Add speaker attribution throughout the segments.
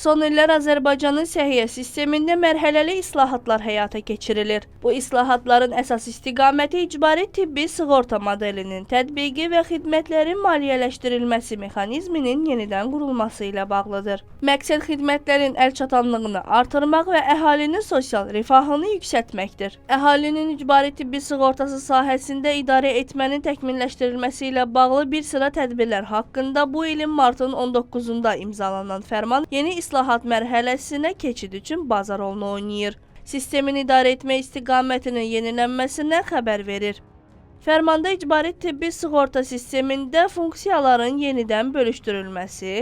Speaker 1: Son illər Azərbaycanın səhiyyə sistemində mərhələli islahatlar həyata keçirilir. Bu islahatların əsas istiqaməti icbari tibbi sığorta modelinin tətbiqi və xidmətlərin maliyyələşdirilməsi mexanizminin yenidən qurulması ilə bağlıdır. Məqsəd xidmətlərin əlçatanlığını artırmaq və əhalinin sosial rifahını yüksəltməkdir. Əhalinin icbari tibbi sığortası sahəsində idarə etmənin təkmilləşdirilməsi ilə bağlı bir sıra tədbirlər haqqında bu ilin martın 19-da imzalanan fərman yeni islahat mərhələsinə keçid üçün bazar rolunu oynayır. Sistemin idarə etmə istiqamətinin yenilənməsindən xəbər verir. Fərmanda icbari tibbi sığorta sistemində funksiyaların yenidən bölüşdürülməsi,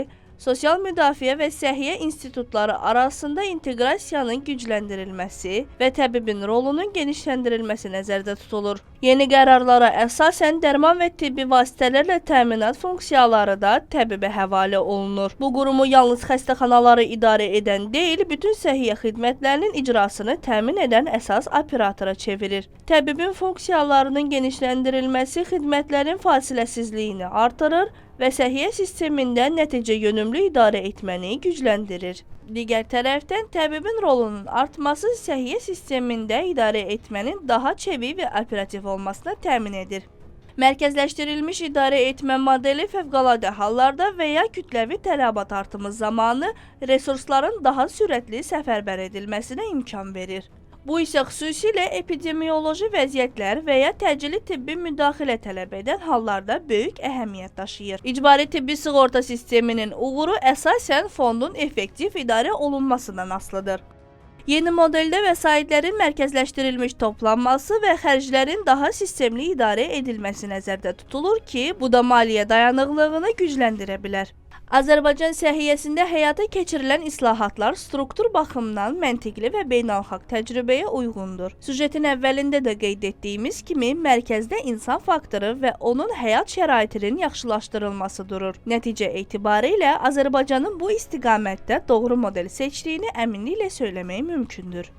Speaker 1: sosial müdafiə və səhiyyə institutları arasında inteqrasiyanın gücləndirilməsi və təbibin rolunun genişləndirilməsi nəzərdə tutulur. Yeni qərarlara əsasən dərman və tibbi vasitələrlə təminat funksiyaları da təbibə həvalə olunur. Bu qurumu yalnız xəstəxanaları idarə edən deyil, bütün səhiyyə xidmətlərinin icrasını təmin edən əsas operatora çevirir. Təbibin funksiyalarının genişləndirilməsi xidmətlərin fasiləsizliyini artırır və səhiyyə sistemində nəticə yönümlü idarə etməni gücləndirir. Digər tərəfdən, təbibin rolunun artması səhiyyə sistemində idarə etmənin daha çevik və operativ olmasına təmin edir. Mərkəzləşdirilmiş idarə etmə modeli fövqəladə hallarda və ya kütləvi tələbat artımı zamanı resursların daha sürətli səfərbər edilməsinə imkan verir. Bu isə xüsusilə epidemioloji vəziyyətlər və ya təcili tibbi müdaxilə tələb edən hallarda böyük əhəmiyyət daşıyır. İcbari tibbi sığorta sisteminin uğuru əsasən fondun effektiv idarə olunmasından asılıdır. Yeni modeldə vəsaitlərin mərkəzləşdirilmiş toplanması və xərclərin daha sistemli idarə edilməsi nəzərdə tutulur ki, bu da maliyyə dayanıqlığını gücləndirə bilər. Azərbaycan səhiyyəsində həyata keçirilən islahatlar struktur baxımdan məntiqli və beynəlxalq təcrübəyə uyğundur. Süjetin əvvəlində də qeyd etdiyimiz kimi, mərkəzdə insan faktoru və onun həyat şəraitinin yaxşılaşdırılması durur. Nəticə etibarilə Azərbaycanın bu istiqamətdə doğru model seçdiyini əminliklə söyləmək mümkündür.